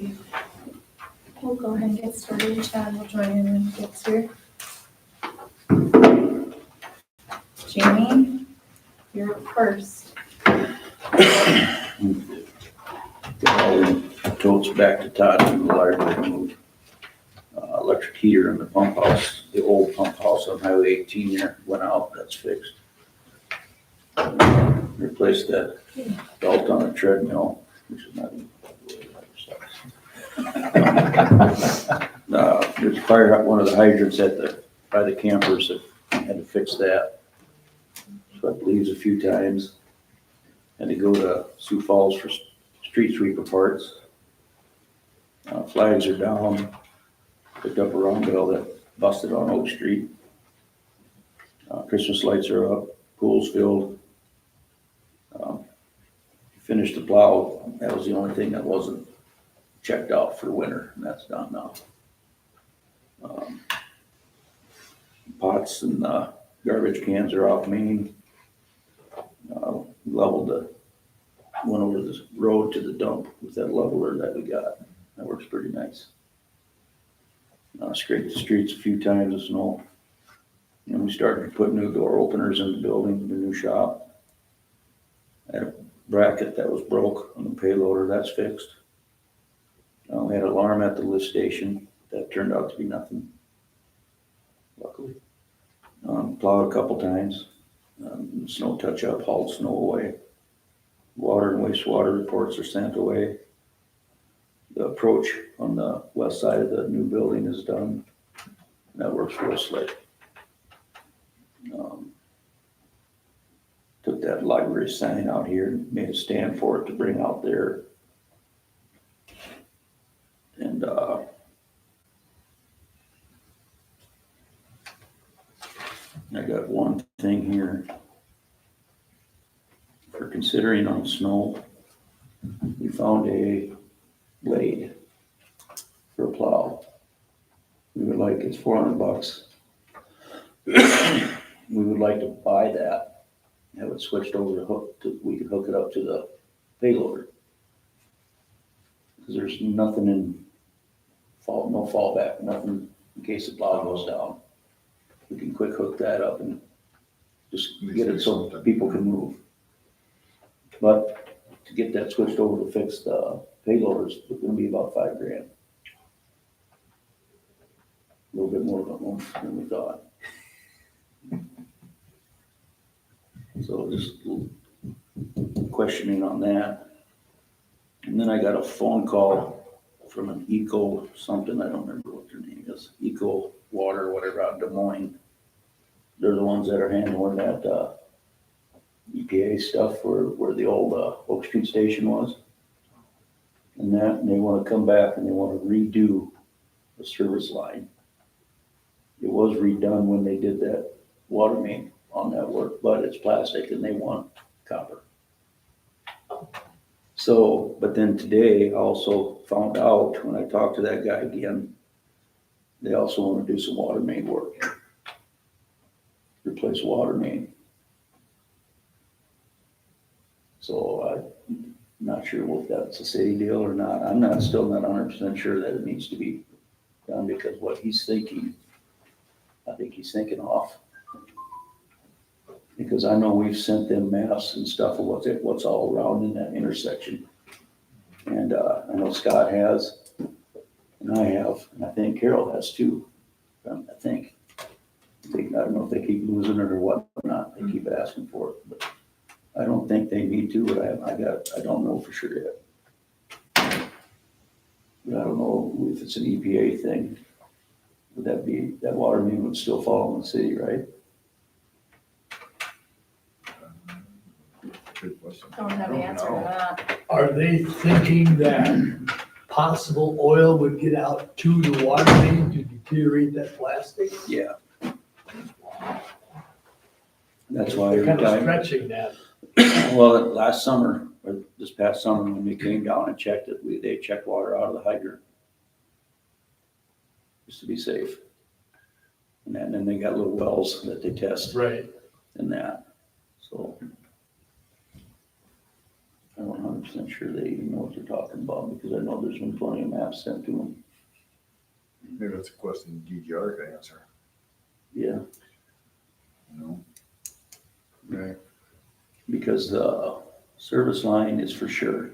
Okay. We'll go ahead and get started. Chad will join in when he gets here. Jamie, you're first. All the totes back to Todd from the library to move electric heater in the pump house. The old pump house on Highway 18 there went out, that's fixed. Replaced that belt on a treadmill, which is not even. There's a fire, one of the hydrants by the campers that had to fix that. Swept leaves a few times. Had to go to Sioux Falls for street sweeper parts. Flags are down. Picked up a wrong bill that busted on Oak Street. Christmas lights are up. Pool's filled. Finished the plow. That was the only thing that wasn't checked out for winter, and that's done now. Pots and garbage cans are off main. Leveled went over the road to the dump with that leveler that we got. That works pretty nice. Scraped the streets a few times with snow. And we started to put new door openers in the building, the new shop. I had a bracket that was broke on the payloader, that's fixed. We had an alarm at the lift station, that turned out to be nothing, luckily. Plowed a couple times, snow touch up, hauled snow away. Water and wastewater reports are sent away. The approach on the west side of the new building is done. That works real slick. Took that library sign out here and made a stand for it to bring out there. And I got one thing here for considering on snow. We found a blade for a plow. We would like, it's $400. We would like to buy that. Have it switched over to we could hook it up to the payloader. Because there's nothing in no fallback, nothing in case the plow goes down. We can quick hook that up and just get it so people can move. But to get that switched over to fix the payloaders, it's gonna be about $5,000. A little bit more than we thought. So just questioning on that. And then I got a phone call from an Eco something, I don't remember what their name is, Eco Water, whatever, out of Des Moines. They're the ones that are handling that EPA stuff where the old Oak Street station was. And they want to come back and they want to redo the service line. It was redone when they did that water main on that work, but it's plastic and they want copper. So, but then today I also found out when I talked to that guy again, they also want to do some water main work. Replace water main. So I'm not sure if that's a city deal or not. I'm still not 100% sure that it needs to be done because what he's thinking, I think he's thinking off. Because I know we've sent them maps and stuff of what's all around in that intersection. And I know Scott has, and I have, and I think Carol has too. I don't know if they keep losing it or whatnot. They keep asking for it, but I don't think they need to, but I don't know for sure yet. But I don't know if it's an EPA thing. Would that water main would still fall in the city, right? Good question. Don't have the answer to that. Are they thinking that possible oil would get out to the water main to deteriorate that plastic? Yeah. That's why They're every kind of time, stretching that. well, last summer, or this past summer, when we came down and checked it, they checked water out of the hydrant. Just to be safe. And then they got little wells that they test Right. in that, so. I'm not 100% sure they even know what they're talking about, because I know there's been plenty of maps sent to them. Maybe that's a question DGR could answer, Yeah, you know? Right. because the service line is for sure.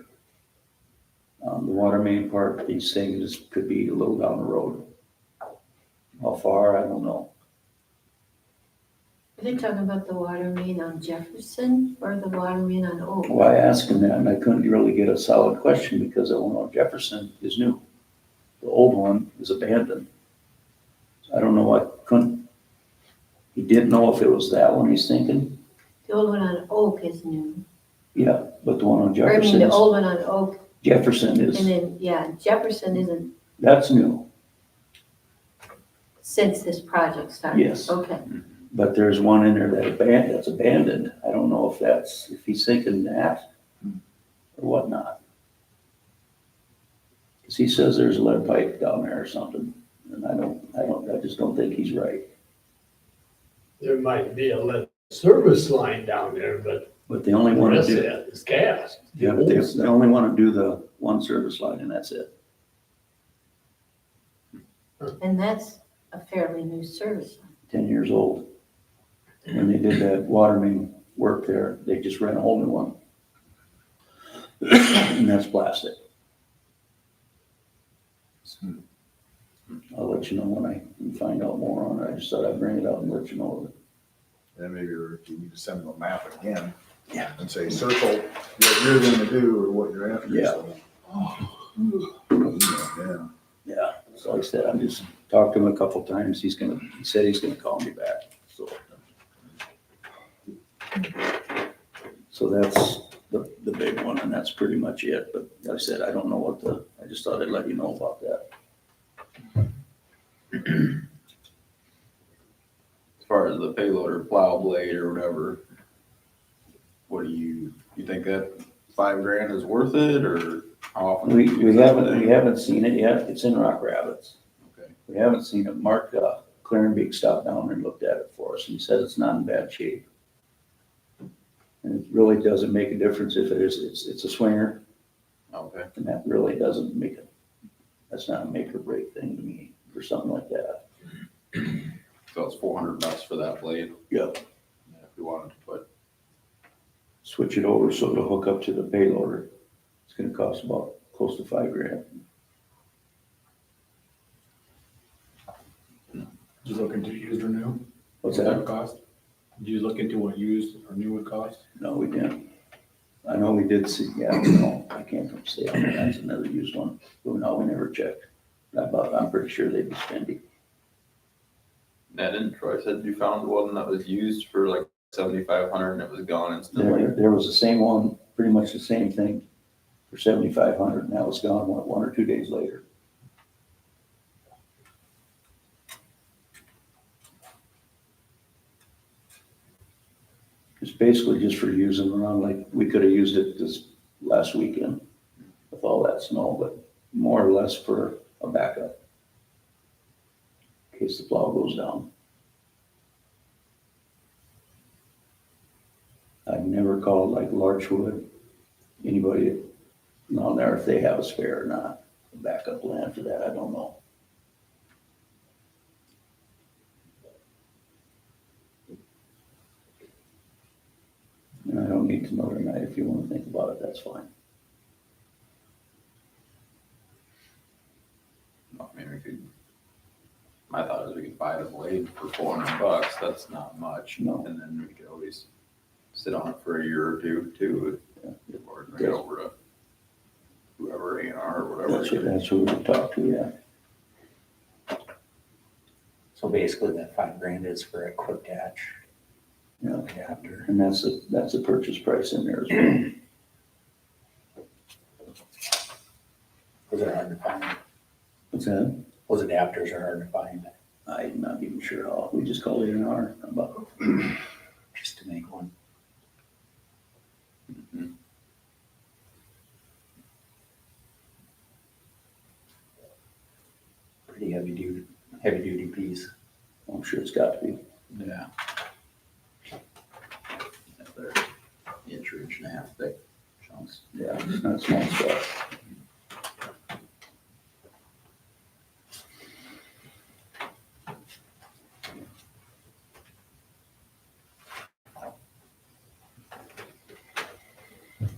The water main part, he's saying this could be a little down the road. How far, I don't know. Are they talking about the water main on Jefferson or the water main on Oak? Well, I asked him that, and I couldn't really get a solid question, because I don't know, Jefferson is new. The old one is abandoned. I don't know, he didn't know if it was that one he's thinking. The old one on Oak is new. Yeah, but the one on Or I mean, Jefferson the is, old one on Oak, Jefferson and is, then, yeah, Jefferson isn't that's new. since this project started. Yes. Okay, But there's one in there that's abandoned. I don't know if he's thinking that or whatnot. Because he says there's a lead pipe down there or something, and I just don't think he's right. There might be a lead service line down there, but But they only the want to rest of do, it is gas. yeah, but they only want to do the one service line, and that's it. and that's a fairly new service line. 10 years old. When they did that water main work there, they just ran a whole new one. And that's plastic. I'll let you know when I can find out more on it. I just thought I'd bring it up and let you know. Then maybe you need to send them a map again. Yeah. And say, circle what you're gonna do or what you're after. Yeah. Yeah. Yeah, so like I said, I'm just talked to him a couple times. He said he's gonna call me back, so. So that's the big one, and that's pretty much it. But like I said, I don't know I just thought I'd let you know about that. As far as the payload or plow blade or whatever, what do you think that $5,000 is worth it, or how often? do you We use that haven't, thing? seen it yet. It's in Rock Rapids. Okay. We haven't seen it. Mark Clarenbeek stopped down there and looked at it for us, and he said it's not in bad shape. And it really doesn't make a difference if it is, it's a swinger, Okay. and that really doesn't make it, that's not a make or break thing to me for something like that. So it's $400 for that blade. Yep. If we wanted to put, Switch it over so it'll hook up to the payloader. It's gonna cost about close to $5,000. Did you look into used or new? What's What that? would cost? Did you look into what used or new would cost? No, we didn't. I know we did see, yeah, no, I can't say on that, that's another used one, but no, we never checked. I'm pretty sure they'd be spendy. Ned and Troy said you found one that was used for like 7,500 and it was gone instantly. There was the same one, pretty much the same thing for 7,500, and that was gone, one or 2 days later. It's basically just for using around, like, we could have used it this last weekend with all that snow, but more or less for a backup. In case the plow goes down. I've never called like Larchwood, anybody down there if they have a spare or not. Backup land for that, I don't know. And I don't need to know tonight. If you want to think about it, that's fine. I mean, my thought is we could buy the blade for $400. That's not much. No. And then we could always sit on it for a year or two too. Or bring it over to whoever, A&R or whatever. That's who we talked to, yeah. So basically that $5,000 is for a quick catch Yeah, adapter. and that's the purchase price in there as well. Was it hard to find? What's that? Those adapters are hard to find I'm not even sure how. We just called A&R about just to make one. Mhm. Pretty heavy duty piece. I'm sure it's got to be. Yeah. They're inch and a half thick. Yeah, it's not small stuff.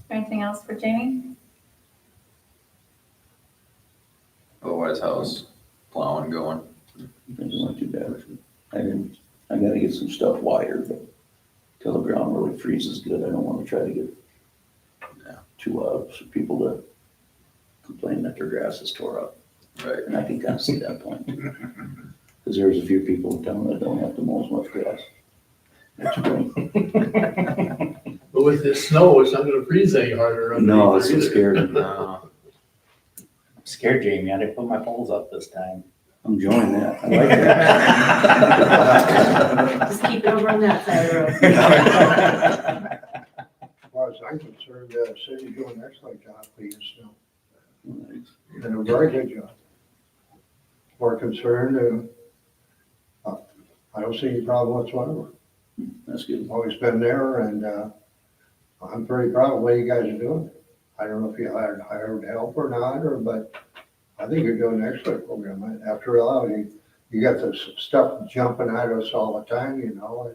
Anything else for Jamie? Otherwise, how's plowing going? It's not too bad. I gotta get some stuff wired, but till the ground really freezes good, I don't wanna try to get so people to complain that their grass is tore up. Right. And I can kind of see that point. Cause there's a few people in town that don't have to mow as much grass. That's great. But with this snow, it's not gonna freeze any harder. No, it's underneath so there either. scared. No. I'm scared, Jamie. I didn't put my poles up this time. I'm enjoying that. I like that. Just keep it over on that side of the road. As far as I'm concerned, the city's doing an excellent job cleaning snow. Nice. You're doing a very good job. We're concerned, I don't see any problem whatsoever. That's good. Always been there, and I'm pretty proud of the way you guys are doing it. I don't know if you hired help or not, but I think you're doing an excellent program. After a while, you got this stuff jumping at us all the time, you know,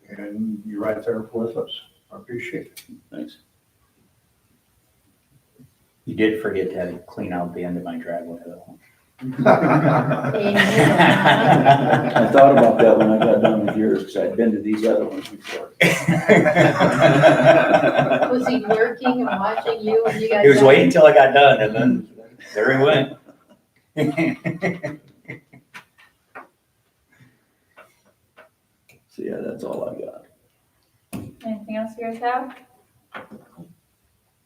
and you're right there with us. I appreciate it. Thanks. You did forget to clean out the end of my driveway though. I thought about that when I got done with yours, because I'd been to these other ones before. Was he working and watching you when you guys? He was waiting till I got done and then there he went. So yeah, that's all I got. Anything else you guys have?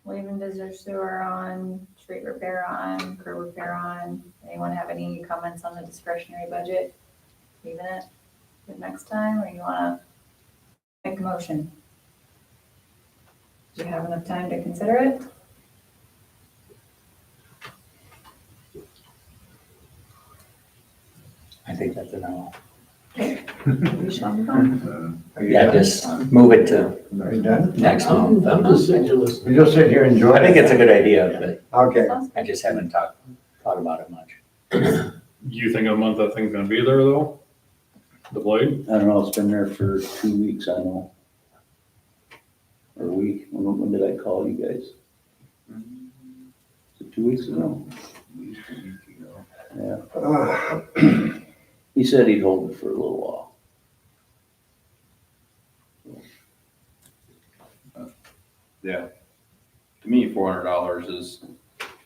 Leaving visitor sewer on, street repair on, curb repair on. Anyone have any comments on the discretionary budget? Leaving it for next time, or you wanna make a motion? Do you have enough time to consider it? I think that's enough. We shall move on. Are you Yeah, done? just move it to Are you done? next month. I'm just sitting here listening. You just sit here and enjoy it? I think it's a good idea, but Okay. Sounds I good. just haven't thought about it much. You think in a month that thing's gonna be there though? The blade? I don't know, it's been there for 2 weeks, I know. Or a week. When did I call you guys? Was it 2 weeks ago? Yeah. He said he'd hold it for a little while. Yeah. To me, $400 is,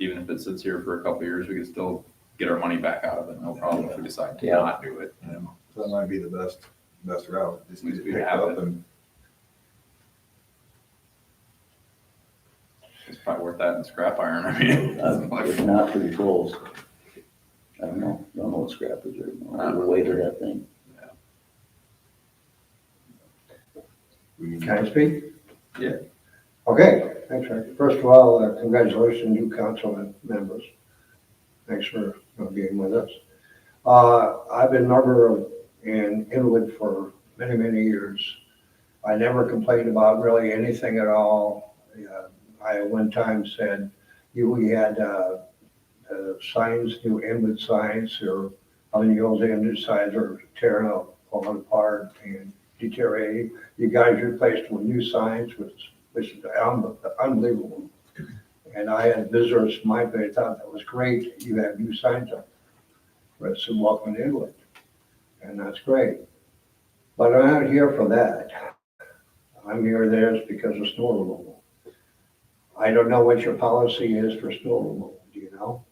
even if it sits here for a couple of years, we can still get our money back out of it, no problem if we decide to Yeah. not do it. Yeah, so that might be the best route, just Needs get to it be picked have up it. and. It's probably worth that in scrap iron, I mean. If not, pretty close. I don't know what scrap is right now, the weight of that thing. Can I speak? Yeah. Okay, thanks, Rick. First of all, congratulations, new council members. Thanks for being with us. I've been a member in Inwood for many, many years. I never complained about really anything at all. I at one time said, we had signs, new Inwood signs, or the old Inwood signs are tearing up, falling apart and deteriorating. You guys replaced them with new signs, which is unbelievable. And I had visitors from my place, thought that was great, you have new signs up. But it's welcome to Inwood, and that's great. But I'm not here for that. I'm here there because of snow removal. I don't know what your policy is for snow removal, do you know?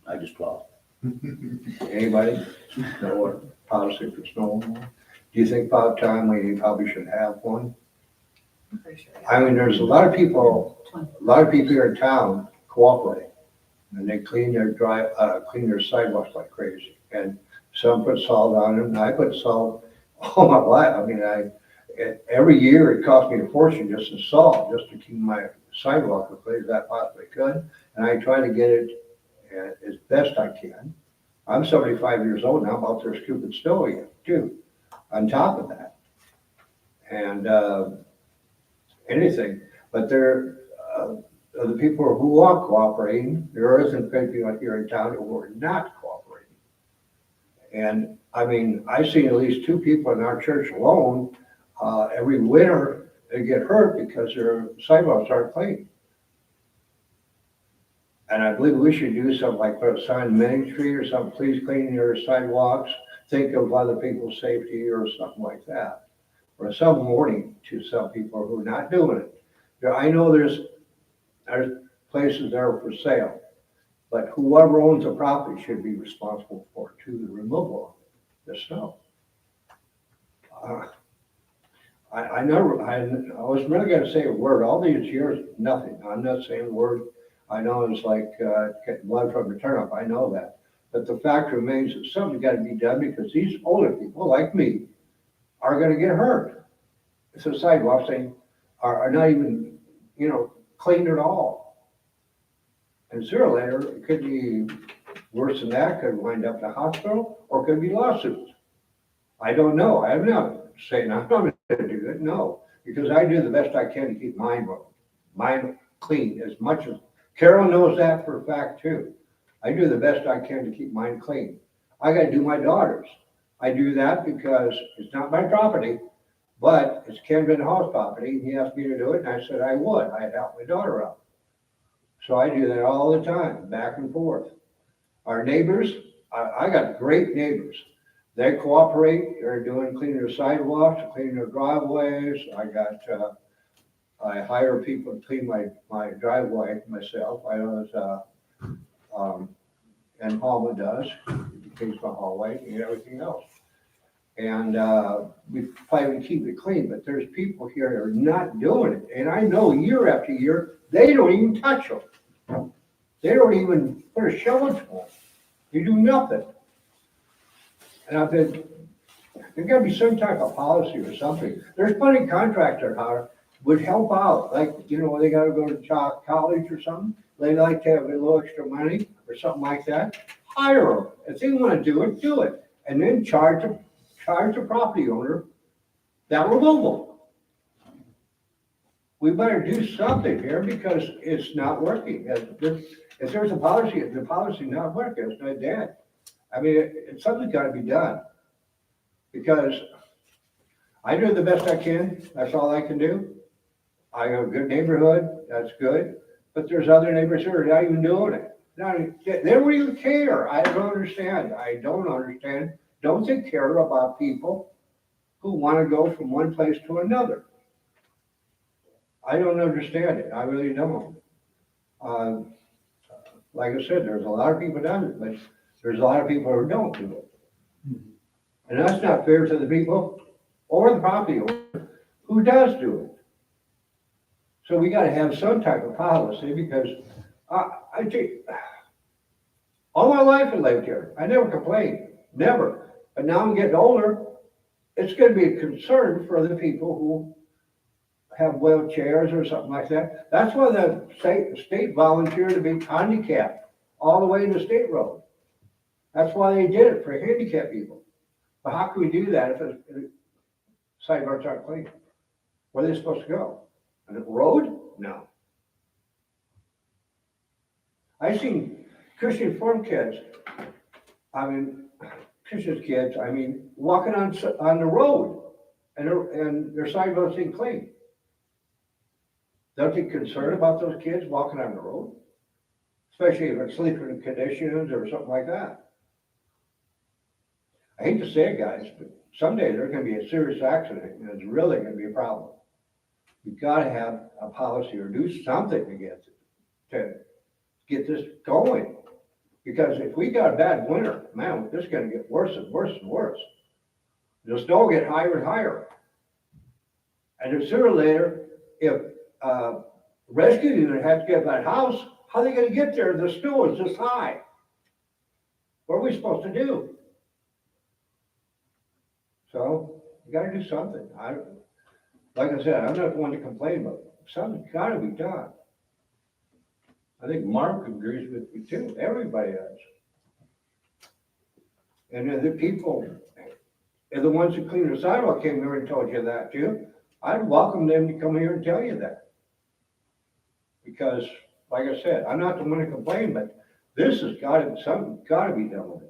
I just plow. Anybody know what policy for snow removal? Do you think about time we probably should have one? I'm pretty sure. I mean, there's a lot of people here in town cooperate, and they clean their sidewalks like crazy. And some put salt on them, and I put salt all my life. I mean, every year it cost me a fortune just in salt, just to keep my sidewalk as clean as I possibly could. And I try to get it as best I can. I'm 75 years old now, I'm out there scooping snow again, too, on top of that. And anything. But the people who are cooperating, there isn't people here in town who are not cooperating. And I mean, I've seen at least 2 people in our church alone, every winter, they get hurt because their sidewalks aren't clean. And I believe we should do something like put a sign in Main Street or something, please clean your sidewalks, think of other people's safety or something like that. Or some warning to some people who are not doing it. Now, I know there's places there for sale, but whoever owns the property should be responsible for the removal of the snow. I was really gonna say a word, all these years, nothing, I'm not saying a word. I know it's like, getting blood from a turnip, I know that. But the fact remains that something's gotta be done because these older people, like me, are gonna get hurt. So sidewalks are not even, cleaned at all. And sooner or later, it could be worse than that, could wind up in the hospital, or could be lawsuits. I don't know, I'm not saying I'm not gonna do it, no, because I do the best I can to keep mine clean as much as, Carol knows that for a fact too. I do the best I can to keep mine clean. I gotta do my daughter's. I do that because it's not my property, but it's Ken Van Hall's property. He asked me to do it, and I said I would. I'd help my daughter out. So I do that all the time, back and forth. Our neighbors, I got great neighbors. They cooperate. They're cleaning their sidewalks, cleaning their driveways. I hire people to clean my driveway myself. I know and Halma does. He cleans my hallway and everything else. And we try to keep it clean, but there's people here that are not doing it. And I know year after year, they don't even touch them. They don't even put a shovel to them. They do nothing. And I think there's gotta be some type of policy or something. There's plenty of contractors out would help out, like, they gotta go to college or something. They like to have a little extra money or something like that. Hire them. If they wanna do it, do it. And then charge the property owner that removal. We better do something here because it's not working. If there's a policy, if the policy not working, it's not dead. I mean, something's gotta be done. Because I do the best I can, that's all I can do. I have a good neighborhood, that's good, but there's other neighbors who are not even doing it. They don't even care, I don't understand. Don't they care about people who wanna go from one place to another? I don't understand it, I really don't. Like I said, there's a lot of people doing it, but there's a lot of people who don't do it. And that's not fair to the people or the property owner who does do it. So we gotta have some type of policy because I think all my life I lived here. I never complained, never. But now I'm getting older. It's gonna be a concern for the people who have wheelchairs or something like that. That's why the state volunteered to be handicapped all the way to State Road. That's why they did it for handicapped people. But how can we do that if the sidewalks aren't clean? Where are they supposed to go? On the road? No. I've seen Christian Reformed kids, Christian kids, walking on the road and their sidewalks ain't clean. Don't you concerned about those kids walking on the road? Especially if it's sleeping conditions or something like that. I hate to say it, guys, but someday there's gonna be a serious accident and it's really gonna be a problem. We've gotta have a policy or do something to get this going. Because if we got a bad winter, man, this is gonna get worse and worse and worse. The snow will get higher and higher. And then sooner or later, if rescue unit has to get that house, how are they gonna get there? The snow is this high. What are we supposed to do? So, you gotta do something. Like I said, I'm not one to complain, but something's gotta be done. I think Mark agrees with me too. Everybody does. And if the people, if the ones who clean the sidewalk came here and told you that too, I'd welcome them to come here and tell you that. Because, like I said, I'm not the one to complain, but this has something's gotta be done with this.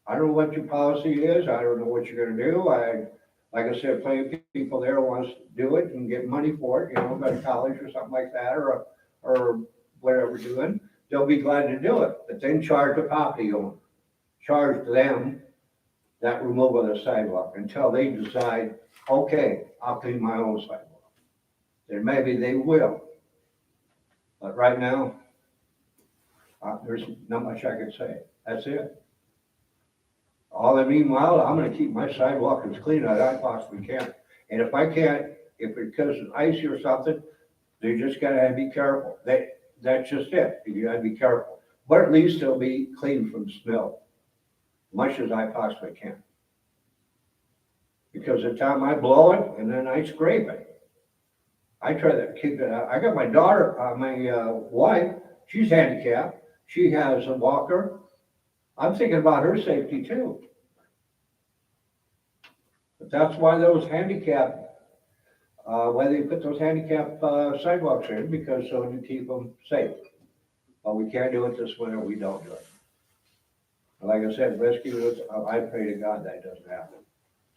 I don't know what your policy is, I don't know what you're gonna do, like I said, plenty of people there wants to do it and get money for it, go to college or something like that, or whatever we're doing, they'll be glad to do it, but then charge the property owner. Charge them that removal of the sidewalk until they decide, okay, I'll clean my own sidewalk. Then maybe they will. But right now, there's not much I can say. That's it. All the meanwhile, I'm gonna keep my sidewalk as clean as I possibly can. And if I can't, if it because it's icy or something, they just gotta be careful. That's just it. You gotta be careful. But at least it'll be clean from snow, much as I possibly can. Because the time I blow it and then I scrape it, I try to keep it. I got my daughter, my wife, she's handicapped. She has a walker. I'm thinking about her safety too. But that's why those why they put those handicap sidewalks in, because so to keep them safe. But we can't do it this winter, we don't do it. Like I said, rescue, I pray to God that doesn't happen.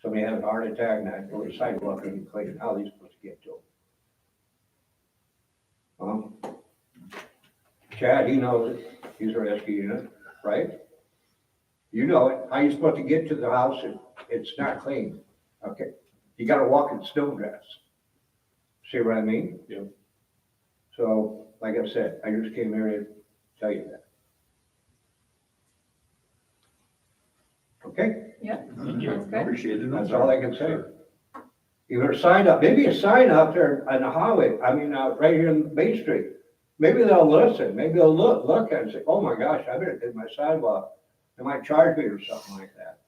Somebody has a heart attack and I go to the sidewalk and clean it, how are they supposed to get to them? Chad, he knows it, he's a rescue unit, right? You know it, how you supposed to get to the house if it's not clean, okay? You gotta walk in snowgrass. See what I mean? Yep. So, like I said, I just came here to tell you that. Okay, Thank you. Sounds good. Appreciate it. that's all I can say. Either a sign up, maybe a sign up there on the highway, right here in Main Street. Maybe they'll listen, maybe they'll look and say, oh my gosh, I better hit my sidewalk. They might charge me or something like that.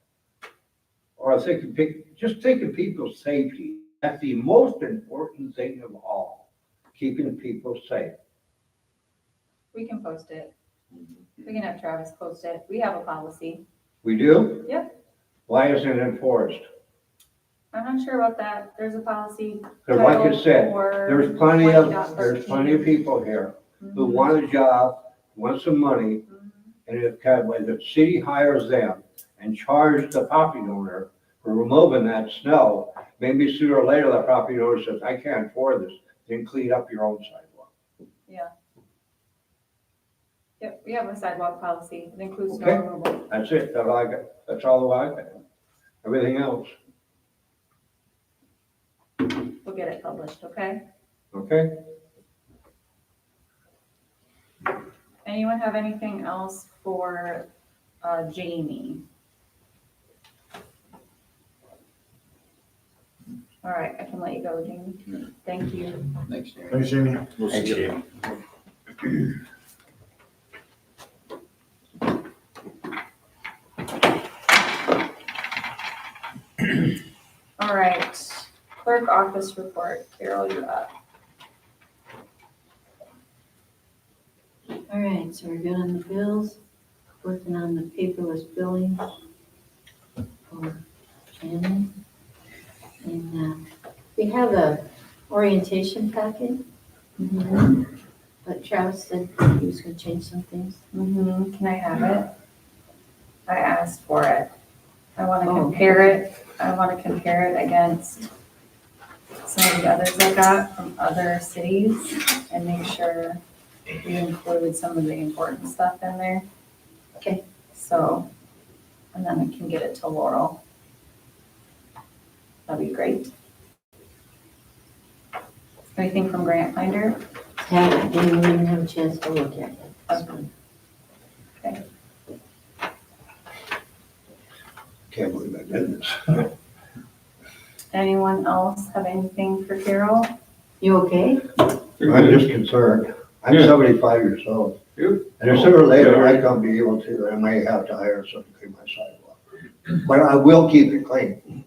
Or just thinking people's safety. That's the most important thing of all, keeping people safe. We can post it. We can have Travis post it. We have a policy. We do? Yep. Why isn't it enforced? I'm not sure about that. There's a policy. Because like I said, Title IV, there's plenty of people here who Mhm. want a job, want some money, Mhm. and if the city hires them and charge the property owner for removing that snow, maybe sooner or later that property owner says, I can't afford this, then clean up your own sidewalk. Yep, we have a sidewalk policy. It includes snow Okay. removal. That's it, that's all I got, that's all I got. Everything else, We'll get it published, okay? okay? Anyone have anything else for Jamie? All right, I can let you go, Jamie. Thank you. Next year. Thanks, Jamie. We'll see Thanks, you. Jamie. All right, clerk office report. Carol, you're up. All right, so we're good on the bills, working on the paperless billing for Shannon. And we have a orientation packet, but Travis said he was gonna change some things. Can I have it? I asked for it. I want to Oh. compare it. I want to compare it against some of the others I got from other cities and make sure we include some of the important stuff in there. Okay. So, and then I can get it to Laurel. That'd be great. Anything from Grant Finder? I didn't even have a chance to look at it. Okay. Can't believe I did this. Anyone else have anything for Carol? You okay? I'm just concerned. I'm Yeah. 75 years old. You? And if sooner or later I come be able to, I may have to hire someone to clean my sidewalk. But I will keep it clean.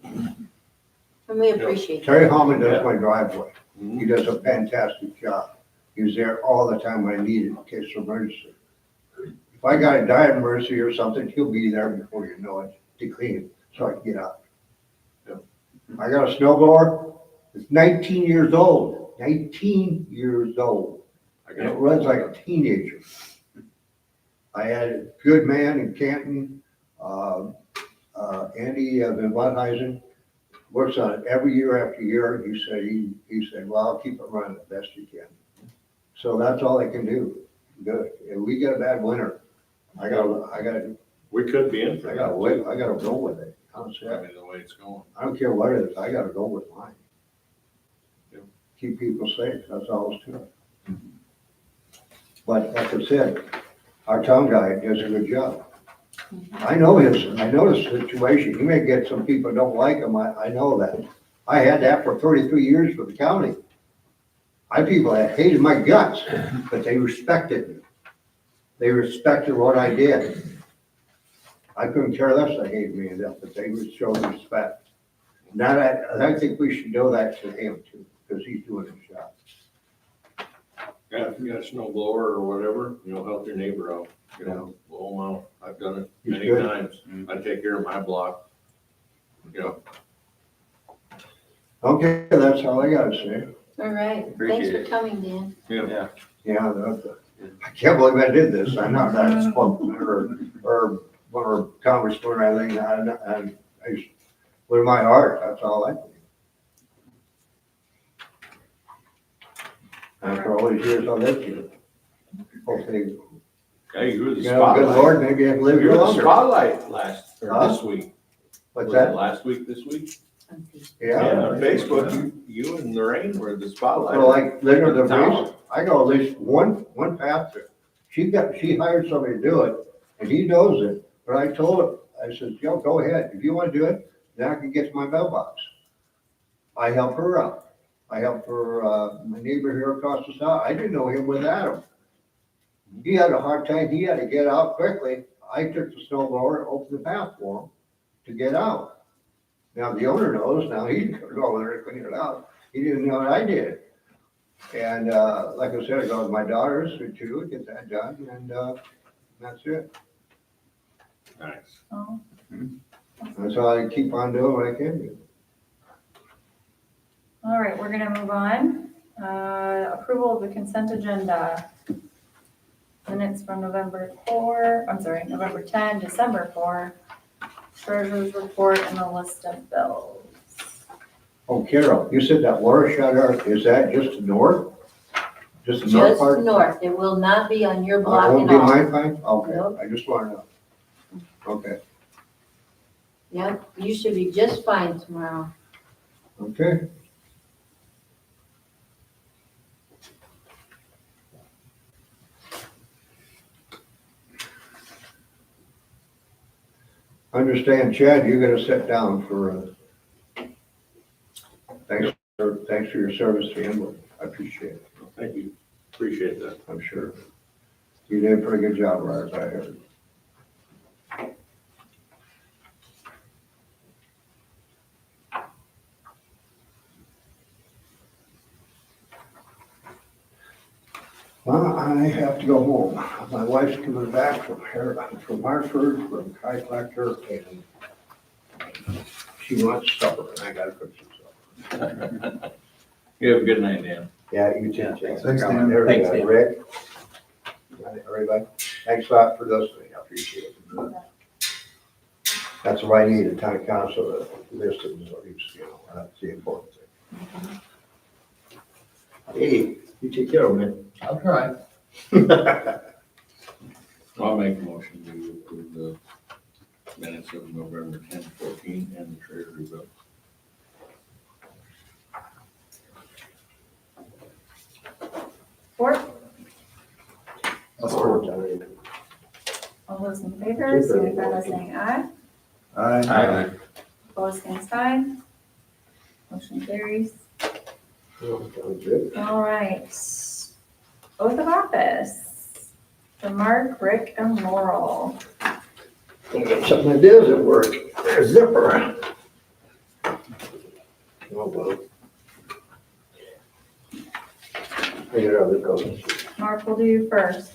And we appreciate Terry that. Hallman does my driveway. He does a fantastic job. He's there all the time when I need it in case of emergency. If I got a dire emergency or something, he'll be there before you know it to clean it so I can get out. I got a snowblower. It's 19 years old, 19 years old. and it runs like a teenager. I had a good man in Canton, Andy Van Budheisen, works on it every year after year. He said, well, I'll keep it running the best you can. So that's all I can do. Good. If we get a bad winter, I gotta We could be in for that. I gotta go with it. Honestly, I mean, the way it's going. I don't care what it is, I gotta go with mine. Yep. Keep people safe, that's all it's to it. But like I said, our town guy does a good job. I know the situation, you may get some people don't like him, I know that. I had that for 33 years for the county. I had people that hated my guts, but they respected me. They respected what I did. I couldn't care less they hated me enough, but they would show respect. Now, I think we should do that to him too, because he's doing his job. Yeah, if you got a snow blower or whatever, help your neighbor out, blow them out. I've done it He's many good. times. I take care of my block. Okay, that's all I gotta say. All right, thanks Appreciate for it. coming, Dan. Yeah. Yeah, I can't believe I did this. I'm not that spokesman or congressman or anything. I just, with my heart, that's all I think. After all these years, I'll let you. Hopefully, Hey, you were the you know, good spotlight. Lord, maybe I can live You were the longer. spotlight Huh? this week. What's Was it that? last week, this week? Yeah. On Facebook, you and Lorraine were the spotlight. So like Linda The town. DeVries, I go at least one path there. She hired somebody to do it, and he knows it, but I told him, I said, Joe, go ahead, if you wanna do it, then I can get to my mailbox. I help her out. I help her, my neighbor here across the south, I didn't know him without him. He had a hard time, he had to get out quickly. I took the snow blower, opened the path for him to get out. Now the owner knows, now he's gonna go over there and clean it out. He didn't know what I did. And, like I said, I go with my daughters too, get that done, and, that's it. Nice. Oh, And so I keep on doing what I can do. all right, we're gonna move on. Approval of the consent agenda. Minutes from November 10, December 4, treasurer's report and the list of bills. Oh, Carol, you said that watershed art, is that just north? Just the north Just part? north, it will not be on your It block won't at be all. my time? Okay, Nope. I just want to know. Okay, Yep, you should be just fine tomorrow. okay. Understand, Chad, you're gonna sit down for, thanks for your service to Inwood. I appreciate it, Thank you. Appreciate that. I'm sure. You did a pretty good job, Lars, I heard. Well, I have to go home. My wife's coming back from Hartford, from Kai Collector, and she wants supper, and I gotta cook some supper. You have a good night, Dan. Yeah, you too. Yeah, Chad. thanks, Come on, Dan. everybody. Thanks, Dan. Rick. Everybody, thanks a lot for listening, I appreciate it. That's what I need, a town council to listen, so that's the important thing. Hey, you take care of me. I'll try. I'll make a motion to approve the minutes of November 10, 14, and the treasury bill. Support, Support. all those in favor, signify by saying aye. Aye. Opposed, same sign. Motion carries. Sounds good. All right. Oath of office for Mark, Rick, and Laurel. Get something to do at work. There's zipper. Oh, well. I got other colors. Mark, we'll do you first.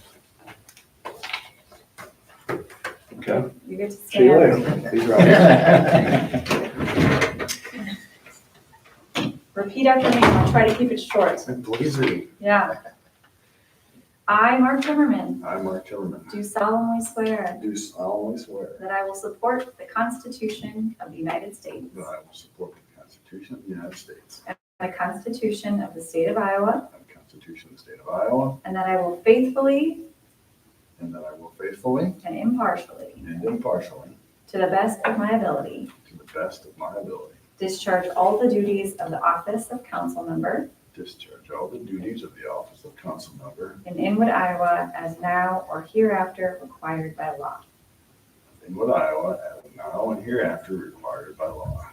Okay. You get to See you stand. later. Be right. Repeat after me. I'll try to keep it short. Easy. Yeah. I, Mark Timmerman, I, Mark Tillerman, do solemnly swear do solemnly swear that I will support the Constitution of the United States, that I will support the Constitution of the United States the Constitution of the State of Iowa, and the Constitution of the State of Iowa, and that I will faithfully and that I will faithfully and impartially, and impartially, to the best of my ability, to the best of my ability, discharge all the duties of the office of council member discharge all the duties of the office of council member in Inwood, Iowa, as now or hereafter required by law. in Wood, Iowa, as now and hereafter required by law.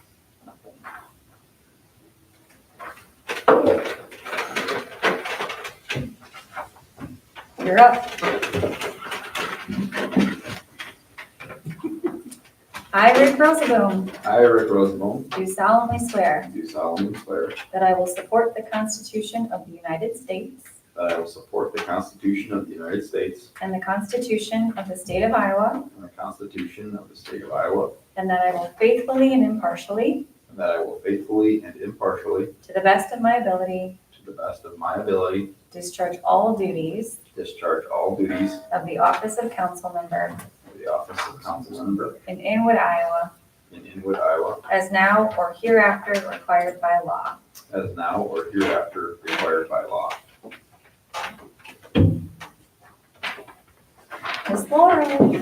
You're up. I, Rick Rosenbaum, I, Rick Rosenbaum, do solemnly swear do solemnly swear that I will support the Constitution of the United States that I will support the Constitution of the United States and the Constitution of the State of Iowa, and the Constitution of the State of Iowa, and that I will faithfully and impartially, and that I will faithfully and impartially, to the best of my ability, to the best of my ability, discharge all duties discharge all duties of the office of council member of the office of council member in Inwood, Iowa, in Inwood, Iowa, as now or hereafter required by law. as now or hereafter required by law. Ms. Laurel.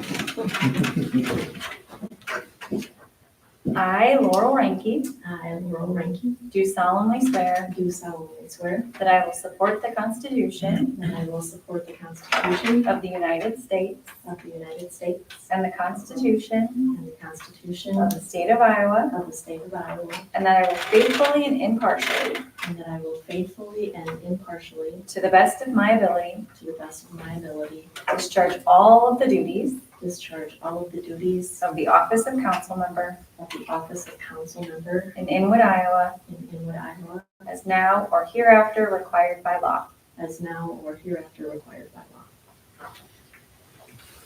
I, Laurel Ranky, I, Laurel Rankin, do solemnly swear do solemnly swear that I will support the Constitution that I will support the Constitution of the United States of the United States and the Constitution and the Constitution of the State of Iowa, of the State of Iowa, and that I will faithfully and impartially, and that I will faithfully and impartially, to the best of my ability, to the best of my ability, discharge all of the duties discharge all of the duties of the office of council member of the office of council member in Inwood, Iowa, in Inwood, Iowa, as now or hereafter required by law. as now or hereafter required by law.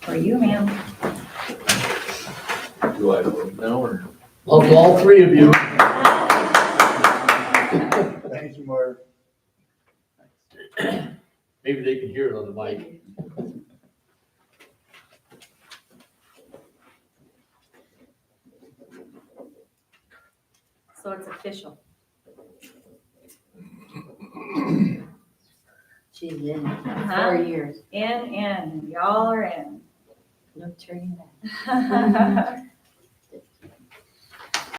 For you, ma'am. Do I vote now or? Love all three of you. Thank you, Mark. Maybe they can hear it on the mic. So it's official. She's in Uh-huh. 4 years, In, y'all are in. no turning back.